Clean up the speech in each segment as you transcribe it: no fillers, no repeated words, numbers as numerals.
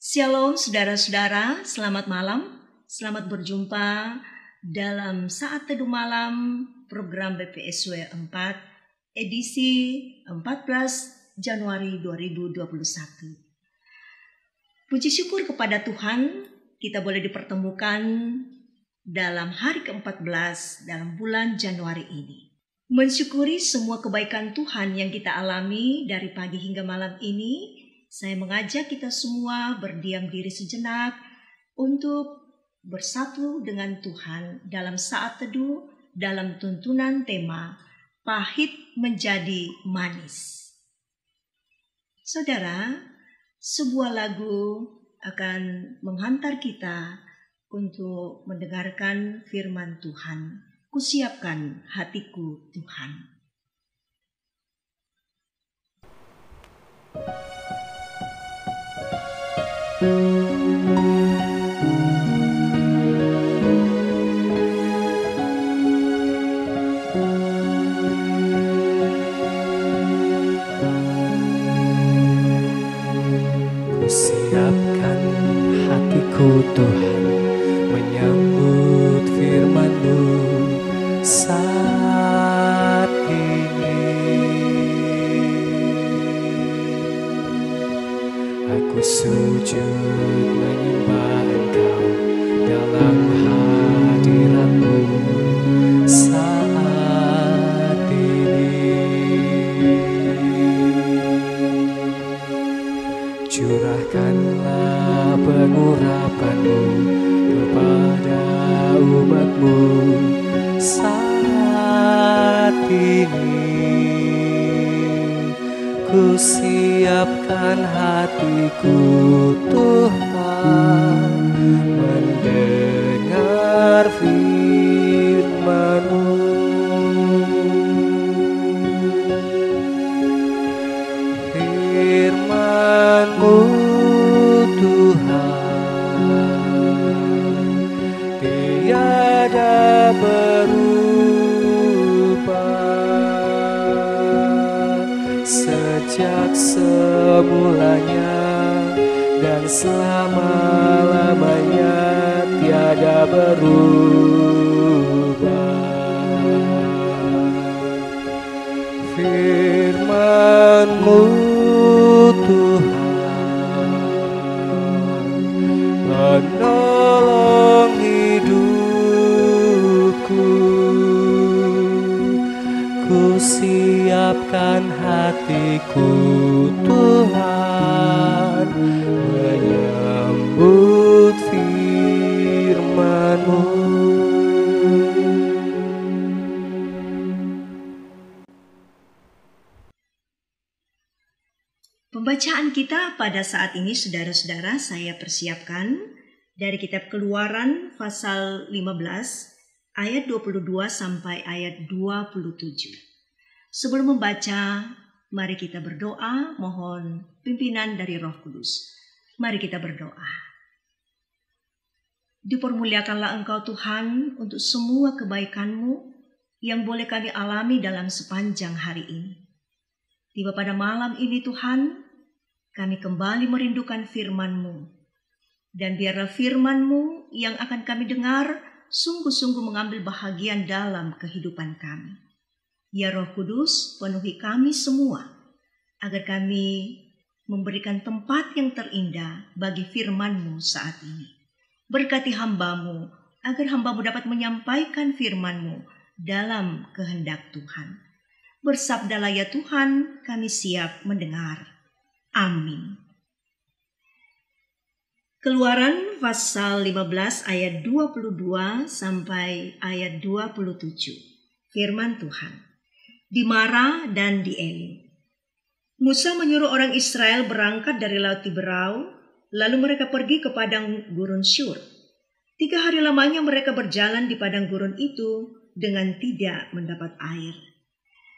Shalom saudara-saudara, selamat malam. Selamat berjumpa dalam saat teduh malam program BPSW 4 edisi 14 Januari 2021. Puji syukur kepada Tuhan, kita boleh dipertemukan dalam hari ke-14 dalam bulan Januari ini. Mensyukuri semua kebaikan Tuhan yang kita alami dari pagi hingga malam ini, saya mengajak kita semua berdiam diri sejenak untuk bersatu dengan Tuhan dalam saat teduh dalam tuntunan tema pahit menjadi manis. Saudara, sebuah lagu akan menghantar kita untuk mendengarkan firman Tuhan. Kusiapkan hatiku Tuhan. Kusiapkan hatiku Tuhan menyambut firman-Mu saat ini. Aku sujud menyembah Engkau dalam hadirat-Mu saat ini. Curahkanlah pengurapan-Mu kepada umat-Mu saat ini. Kusiapkan hatiku Tuhan mendengar firman-Mu. Firman-Mu Tuhan tiada berubah, sejak semulanya dan selama-lamanya tiada berubah. Firman-Mu Tuhan menolong hidupku. Kusiapkan hatiku Tuhan menyambut firman-Mu. Pembacaan kita pada saat ini, saudara-saudara, saya persiapkan dari kitab Keluaran pasal 15 ayat 22 sampai ayat 27. Sebelum membaca, mari kita berdoa, mohon pimpinan dari Roh Kudus. Mari kita berdoa. Dipermuliakanlah Engkau Tuhan untuk semua kebaikan-Mu yang boleh kami alami dalam sepanjang hari ini. Tiba pada malam ini Tuhan, kami kembali merindukan firman-Mu. Dan biarlah firman-Mu yang akan kami dengar sungguh-sungguh mengambil bahagian dalam kehidupan kami. Ya Roh Kudus, penuhi kami semua, agar kami memberikan tempat yang terindah bagi firman-Mu saat ini. Berkati hamba-Mu, agar hamba-Mu dapat menyampaikan firman-Mu dalam kehendak Tuhan. Bersabdalah ya Tuhan, kami siap mendengar. Amin. Keluaran pasal 15 ayat 22 sampai ayat 27. Firman Tuhan. Di Mara dan di Elim. Musa menyuruh orang Israel berangkat dari Laut Tiberau, lalu mereka pergi ke padang gurun Syur. 3 hari lamanya mereka berjalan di padang gurun itu dengan tidak mendapat air.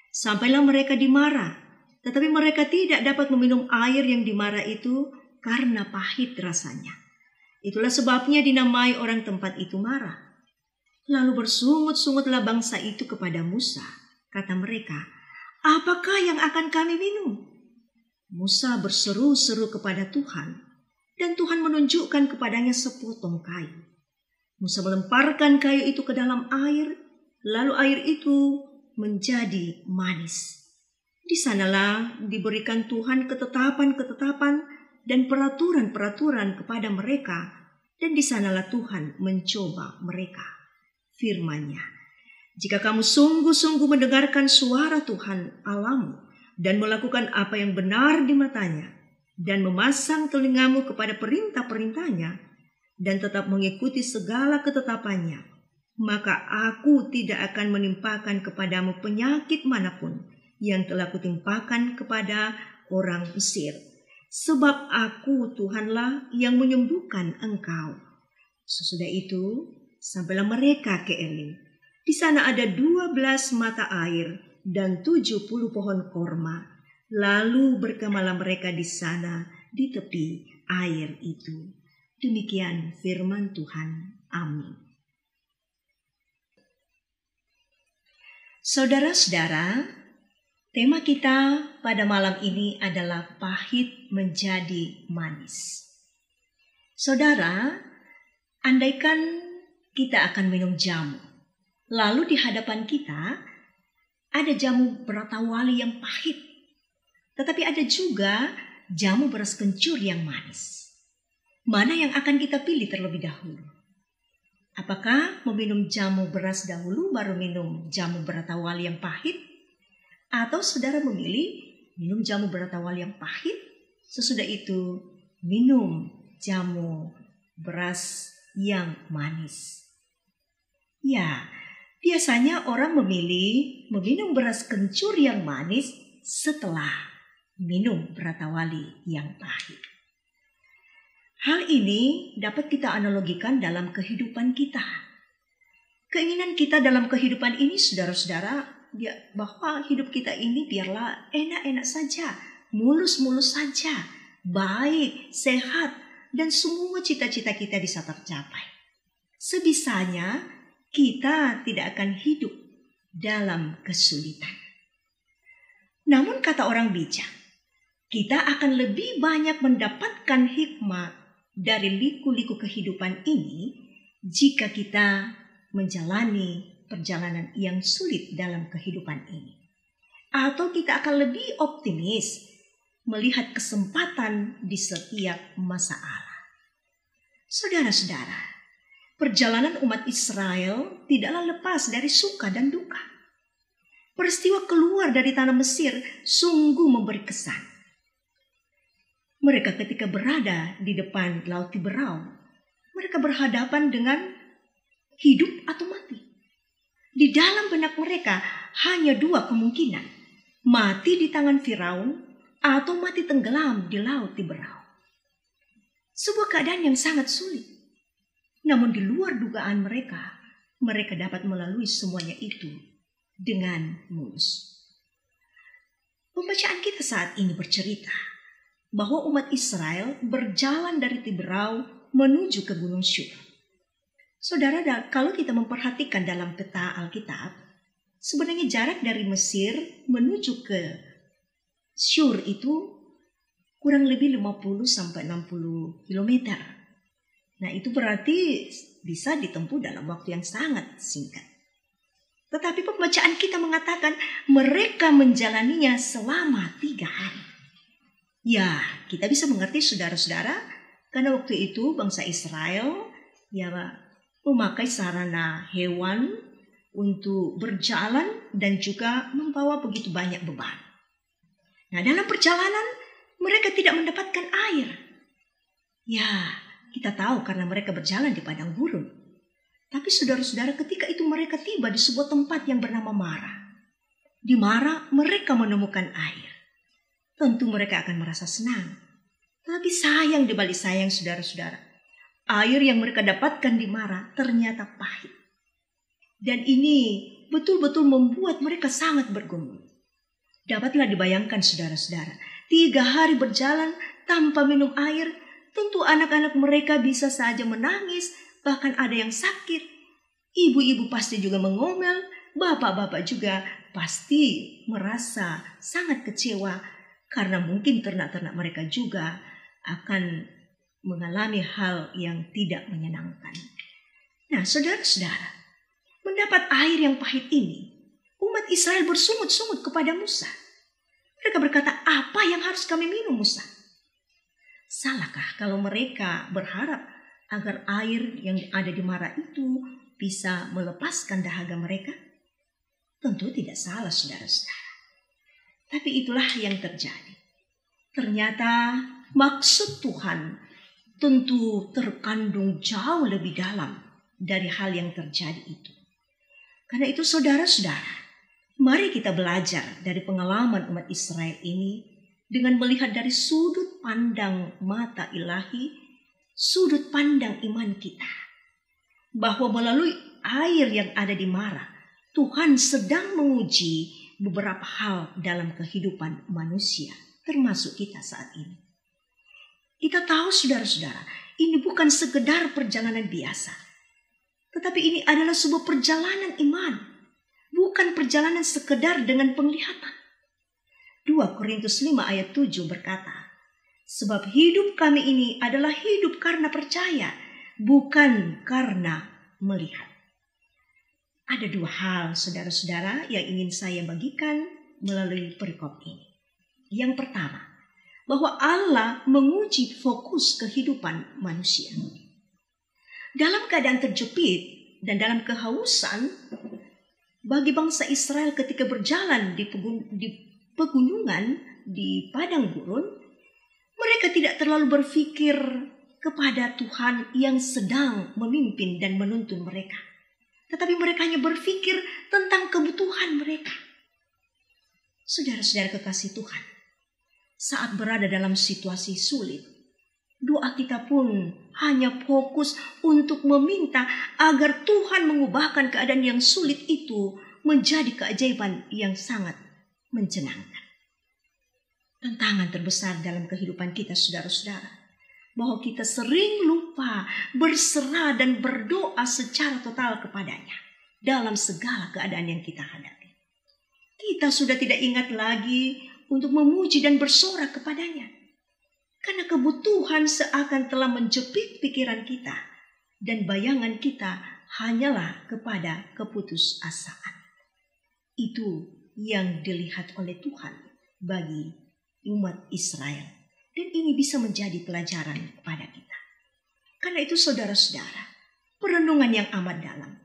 Sampailah mereka di Mara. Tetapi mereka tidak dapat meminum air yang di Mara itu karena pahit rasanya. Itulah sebabnya dinamai orang tempat itu Mara. Lalu bersungut-sungutlah bangsa itu kepada Musa. Kata mereka, apakah yang akan kami minum? Musa berseru-seru kepada Tuhan. Dan Tuhan menunjukkan kepadanya sepotong kayu. Musa melemparkan kayu itu ke dalam air, lalu air itu menjadi manis. Di sanalah diberikan Tuhan ketetapan-ketetapan dan peraturan-peraturan kepada mereka, dan di sanalah Tuhan mencoba mereka. Firman-Nya, jika kamu sungguh-sungguh mendengarkan suara Tuhan Allahmu dan melakukan apa yang benar di matanya, dan memasang telingamu kepada perintah-perintahnya, dan tetap mengikuti segala ketetapannya, maka aku tidak akan menimpakan kepadamu penyakit manapun yang telah kutimpakan kepada orang Mesir. Sebab aku Tuhanlah yang menyembuhkan engkau. Sesudah itu, sampailah mereka ke Elim. Di sana ada 12 mata air dan 70 pohon korma. Lalu berkemahlah mereka di sana di tepi air itu. Demikian firman Tuhan. Amin. Saudara-saudara, tema kita pada malam ini adalah pahit menjadi manis. Saudara, andaikan kita akan minum jamu, lalu di hadapan kita ada jamu beratawali yang pahit. Tetapi ada juga jamu beras kencur yang manis. Mana yang akan kita pilih terlebih dahulu? Apakah meminum jamu beras dahulu baru minum jamu beratawali yang pahit? Atau saudara memilih minum jamu beratawali yang pahit, sesudah itu minum jamu beras yang manis? Ya, biasanya orang memilih meminum beras kencur yang manis setelah minum beratawali yang pahit. Hal ini dapat kita analogikan dalam kehidupan kita. Keinginan kita dalam kehidupan ini, saudara-saudara, bahwa hidup kita ini biarlah enak-enak saja, mulus-mulus saja, baik, sehat, dan semua cita-cita kita bisa tercapai. Sebisanya kita tidak akan hidup dalam kesulitan. Namun kata orang bijak, kita akan lebih banyak mendapatkan hikmat dari liku-liku kehidupan ini jika kita menjalani perjalanan yang sulit dalam kehidupan ini. Atau kita akan lebih optimis melihat kesempatan di setiap masalah. Saudara-saudara, perjalanan umat Israel tidaklah lepas dari suka dan duka. Peristiwa keluar dari tanah Mesir sungguh memberi kesan. Mereka ketika berada di depan Laut Tiberau, mereka berhadapan dengan hidup atau mati. Di dalam benak mereka hanya 2 kemungkinan, mati di tangan Firaun atau mati tenggelam di Laut Tiberau. Sebuah keadaan yang sangat sulit. Namun di luar dugaan mereka, mereka dapat melalui semuanya itu dengan mulus. Pembacaan kita saat ini bercerita bahwa umat Israel berjalan dari Tiberau menuju ke Gunung Syur. Saudara, kalau kita memperhatikan dalam peta Alkitab, sebenarnya jarak dari Mesir menuju ke Syur itu kurang lebih 50-60 km. Nah, itu berarti bisa ditempuh dalam waktu yang sangat singkat. Tetapi pembacaan kita mengatakan mereka menjalaninya selama 3 hari. Ya, kita bisa mengerti saudara-saudara, karena waktu itu bangsa Israel memakai sarana hewan untuk berjalan dan juga membawa begitu banyak beban. Nah, dalam perjalanan mereka tidak mendapatkan air. Ya, kita tahu karena mereka berjalan di padang gurun. Tapi saudara-saudara, ketika itu mereka tiba di sebuah tempat yang bernama Mara. Di Mara mereka menemukan air. Tentu mereka akan merasa senang. Tapi sayang di balik sayang, saudara-saudara, air yang mereka dapatkan di Mara ternyata pahit. Dan ini betul-betul membuat mereka sangat bergumul. Dapatlah dibayangkan saudara-saudara, 3 hari berjalan tanpa minum air, tentu anak-anak mereka bisa saja menangis, bahkan ada yang sakit. Ibu-ibu pasti juga mengomel, bapak-bapak juga pasti merasa sangat kecewa, karena mungkin ternak-ternak mereka juga akan mengalami hal yang tidak menyenangkan. Nah, saudara-saudara, mendapat air yang pahit ini, umat Israel bersungut-sungut kepada Musa. Mereka berkata, apa yang harus kami minum, Musa? Salahkah kalau mereka berharap agar air yang ada di Mara itu bisa melepaskan dahaga mereka? Tentu tidak salah, saudara-saudara. Tapi itulah yang terjadi. Ternyata maksud Tuhan tentu terkandung jauh lebih dalam dari hal yang terjadi itu. Karena itu saudara-saudara, mari kita belajar dari pengalaman umat Israel ini dengan melihat dari sudut pandang mata ilahi, sudut pandang iman kita. Bahwa melalui air yang ada di Mara, Tuhan sedang menguji beberapa hal dalam kehidupan manusia, termasuk kita saat ini. Kita tahu saudara-saudara, ini bukan sekedar perjalanan biasa. Tetapi ini adalah sebuah perjalanan iman. Bukan perjalanan sekedar dengan penglihatan. 2 Korintus 5 ayat 7 berkata, sebab hidup kami ini adalah hidup karena percaya, bukan karena melihat. Ada 2 hal saudara-saudara yang ingin saya bagikan melalui perikop ini. Yang pertama, bahwa Allah menguji fokus kehidupan manusia. Dalam keadaan terjepit dan dalam kehausan, bagi bangsa Israel ketika berjalan di pegunungan, di padang gurun, mereka tidak terlalu berpikir kepada Tuhan yang sedang memimpin dan menuntun mereka. Tetapi mereka hanya berpikir tentang kebutuhan mereka. Saudara-saudara kekasih Tuhan, saat berada dalam situasi sulit, doa kita pun hanya fokus untuk meminta agar Tuhan mengubahkan keadaan yang sulit itu menjadi keajaiban yang sangat menyenangkan. Tantangan terbesar dalam kehidupan kita, saudara-saudara, bahwa kita sering lupa berserah dan berdoa secara total kepadanya dalam segala keadaan yang kita hadapi. Kita sudah tidak ingat lagi untuk memuji dan bersorak kepadanya. Karena kebutuhan seakan telah menjepit pikiran kita dan bayangan kita hanyalah kepada keputusasaan. Itu yang dilihat oleh Tuhan bagi umat Israel. Dan ini bisa menjadi pelajaran kepada kita. Karena itu saudara-saudara, perenungan yang amat dalam.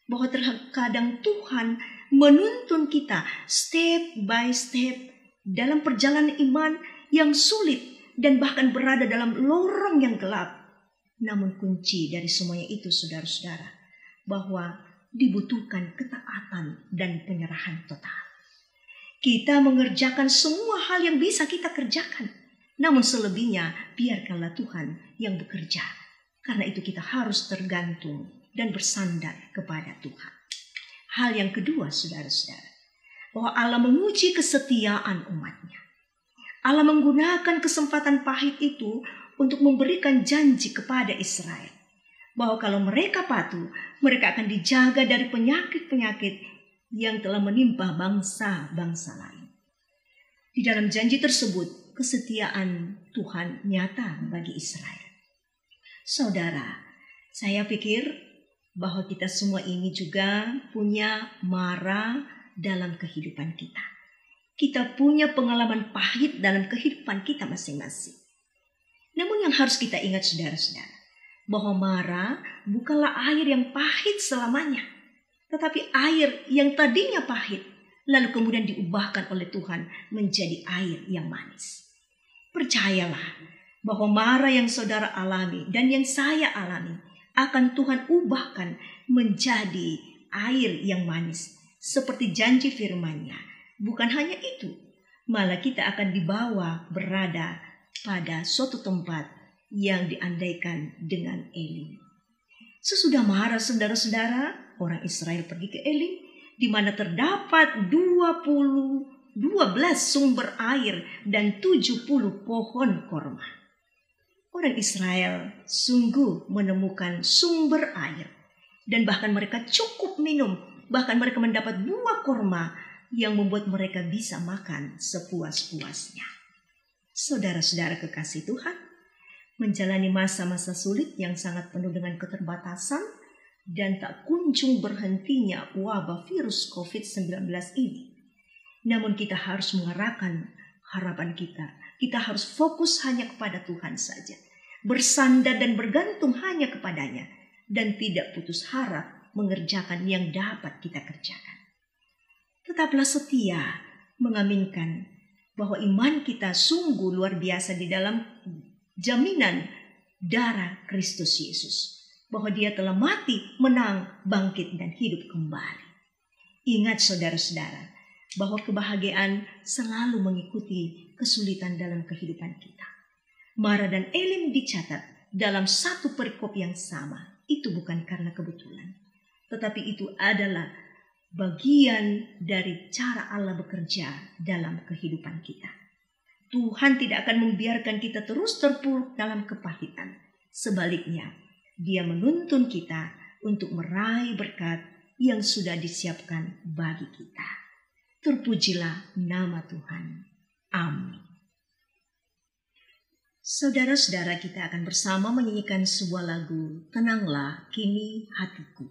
Bahwa terkadang Tuhan menuntun kita step by step dalam perjalanan iman yang sulit. Dan bahkan berada dalam lorong yang gelap. Namun kunci dari semuanya itu saudara-saudara, bahwa dibutuhkan ketaatan dan penyerahan total. Kita mengerjakan semua hal yang bisa kita kerjakan. Namun selebihnya biarkanlah Tuhan yang bekerja. Karena itu kita harus tergantung dan bersandar kepada Tuhan. Hal yang kedua saudara-saudara, bahwa Allah menguji kesetiaan umatnya. Allah menggunakan kesempatan pahit itu untuk memberikan janji kepada Israel. Bahwa kalau mereka patuh, mereka akan dijaga dari penyakit-penyakit yang telah menimpa bangsa-bangsa lain. Di dalam janji tersebut, kesetiaan Tuhan nyata bagi Israel. Saudara, saya pikir bahwa kita semua ini juga punya Mara dalam kehidupan kita. Kita punya pengalaman pahit dalam kehidupan kita masing-masing. Namun yang harus kita ingat saudara-saudara, bahwa Mara bukanlah air yang pahit selamanya. Tetapi air yang tadinya pahit, lalu kemudian diubahkan oleh Tuhan menjadi air yang manis. Percayalah bahwa Mara yang saudara alami dan yang saya alami, akan Tuhan ubahkan menjadi air yang manis. Seperti janji firman-Nya. Bukan hanya itu, malah kita akan dibawa berada pada suatu tempat yang diandaikan dengan Elim. Sesudah Mara saudara-saudara, orang Israel pergi ke Elim, di mana terdapat 12 sumber air dan 70 pohon korma. Orang Israel sungguh menemukan sumber air, dan bahkan mereka cukup minum, bahkan mereka mendapat buah korma yang membuat mereka bisa makan sepuas-puasnya. Saudara-saudara kekasih Tuhan, menjalani masa-masa sulit yang sangat penuh dengan keterbatasan dan tak kunjung berhentinya wabah virus COVID-19 ini. Namun kita harus mengarahkan harapan kita. Kita harus fokus hanya kepada Tuhan saja. Bersandar dan bergantung hanya kepadanya. Dan tidak putus harap mengerjakan yang dapat kita kerjakan. Tetaplah setia mengaminkan bahwa iman kita sungguh luar biasa di dalam jaminan darah Kristus Yesus. Bahwa dia telah mati, menang, bangkit, dan hidup kembali. Ingat saudara-saudara, bahwa kebahagiaan selalu mengikuti kesulitan dalam kehidupan kita. Mara dan Elim dicatat dalam satu perikop yang sama. Itu bukan karena kebetulan, tetapi itu adalah bagian dari cara Allah bekerja dalam kehidupan kita. Tuhan tidak akan membiarkan kita terus terpuruk dalam kepahitan. Sebaliknya, Dia menuntun kita untuk meraih berkat yang sudah disiapkan bagi kita. Terpujilah nama Tuhan. Amin. Saudara-saudara, kita akan bersama menyanyikan sebuah lagu, Tenanglah Kini Hatiku.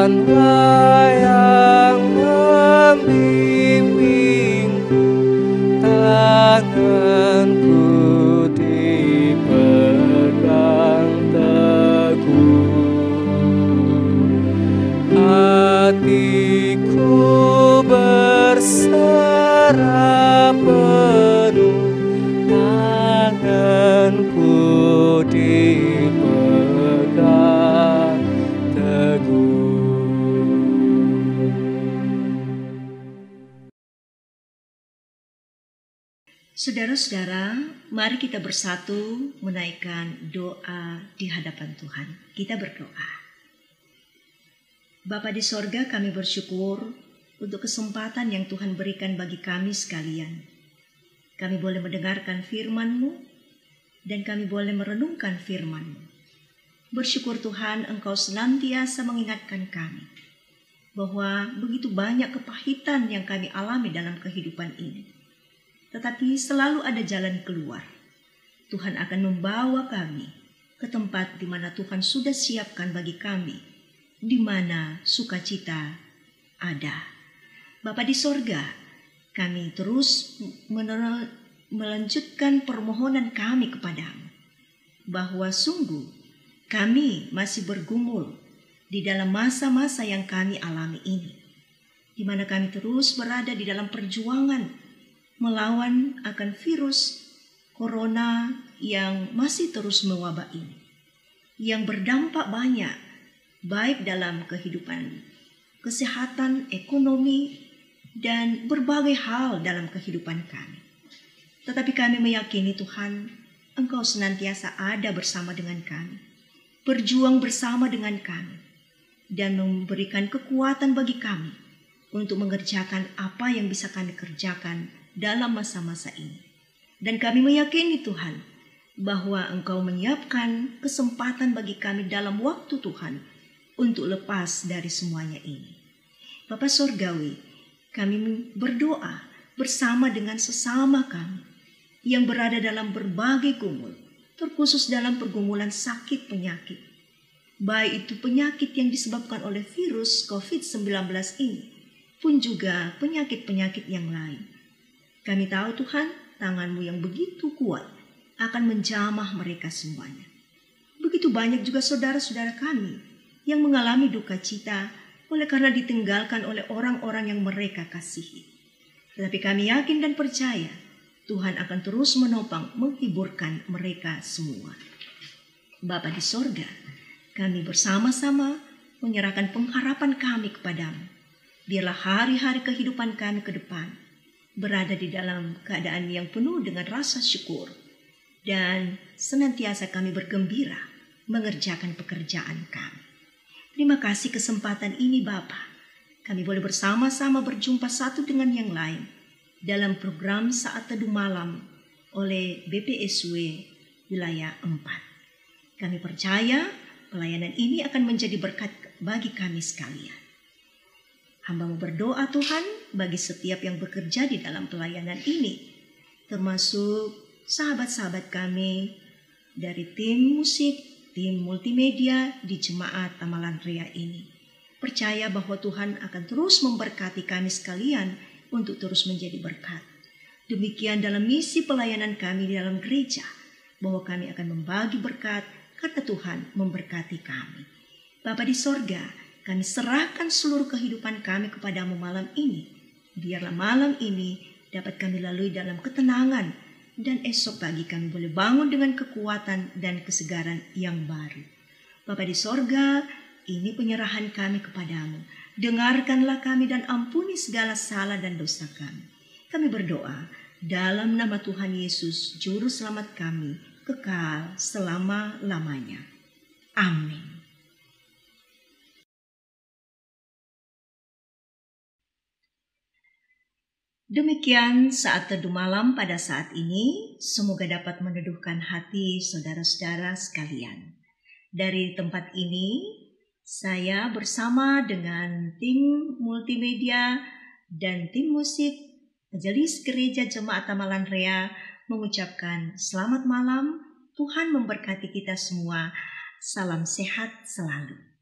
Tuhanlah yang membimbingku, tanganku dipegang teguh, hatiku berserah penuh, tanganku dipegang teguh. Saudara-saudara, mari kita bersatu menaikkan doa di hadapan Tuhan. Kita berdoa. Bapa di sorga, kami bersyukur untuk kesempatan yang Tuhan berikan bagi kami sekalian. Kami boleh mendengarkan firman-Mu dan kami boleh merenungkan firman-Mu. Bersyukur Tuhan, Engkau senantiasa mengingatkan kami bahwa begitu banyak kepahitan yang kami alami dalam kehidupan ini. Tetapi selalu ada jalan keluar. Tuhan akan membawa kami ke tempat di mana Tuhan sudah siapkan bagi kami, di mana sukacita ada. Bapa di sorga, kami terus melanjutkan permohonan kami kepadamu, bahwa sungguh kami masih bergumul di dalam masa-masa yang kami alami ini, di mana kami terus berada di dalam perjuangan melawan akan virus corona yang masih terus mewabah ini, yang berdampak banyak baik dalam kehidupan kesehatan, ekonomi, dan berbagai hal dalam kehidupan kami. Tetapi kami meyakini Tuhan, Engkau senantiasa ada bersama dengan kami, berjuang bersama dengan kami, dan memberikan kekuatan bagi kami untuk mengerjakan apa yang bisa kami kerjakan dalam masa-masa ini. Dan kami meyakini Tuhan, bahwa Engkau menyiapkan kesempatan bagi kami dalam waktu Tuhan untuk lepas dari semuanya ini. Bapa Sorgawi, kami berdoa bersama dengan sesama kami yang berada dalam berbagai gumul, terkhusus dalam pergumulan sakit penyakit. Baik itu penyakit yang disebabkan oleh virus COVID-19 ini, pun juga penyakit-penyakit yang lain. Kami tahu Tuhan, tangan-Mu yang begitu kuat akan menjamah mereka semuanya. Begitu banyak juga saudara-saudara kami yang mengalami duka cita oleh karena ditinggalkan oleh orang-orang yang mereka kasihi. Tetapi kami yakin dan percaya Tuhan akan terus menopang menghiburkan mereka semua. Bapa di sorga, kami bersama-sama menyerahkan pengharapan kami kepadamu. Biarlah hari-hari kehidupan kami ke depan berada di dalam keadaan yang penuh dengan rasa syukur. Dan senantiasa kami bergembira mengerjakan pekerjaan kami. Terima kasih kesempatan ini Bapa. Kami boleh bersama-sama berjumpa satu dengan yang lain dalam program Saat Teduh Malam oleh BPSW Wilayah 4. Kami percaya pelayanan ini akan menjadi berkat bagi kami sekalian. Hamba-Mu berdoa Tuhan bagi setiap yang bekerja di dalam pelayanan ini, termasuk sahabat-sahabat kami dari tim musik, tim multimedia di Jemaat Tamalan Rea ini. Percaya bahwa Tuhan akan terus memberkati kami sekalian untuk terus menjadi berkat. Demikian dalam misi pelayanan kami di dalam gereja, bahwa kami akan membagi berkat karena Tuhan memberkati kami. Bapa di sorga, kami serahkan seluruh kehidupan kami kepadamu malam ini. Biarlah malam ini dapat kami lalui dalam ketenangan, dan esok pagi kami boleh bangun dengan kekuatan dan kesegaran yang baru. Bapa di sorga, ini penyerahan kami kepadamu. Dengarkanlah kami dan ampuni segala salah dan dosa kami. Kami berdoa dalam nama Tuhan Yesus, Juru Selamat kami, kekal selama-lamanya. Amin. Demikian Saat Teduh Malam pada saat ini, semoga dapat meneduhkan hati saudara-saudara sekalian. Dari tempat ini, saya bersama dengan tim multimedia dan tim musik Majelis Gereja Jemaat Tamalan Rea mengucapkan selamat malam, Tuhan memberkati kita semua, salam sehat selalu.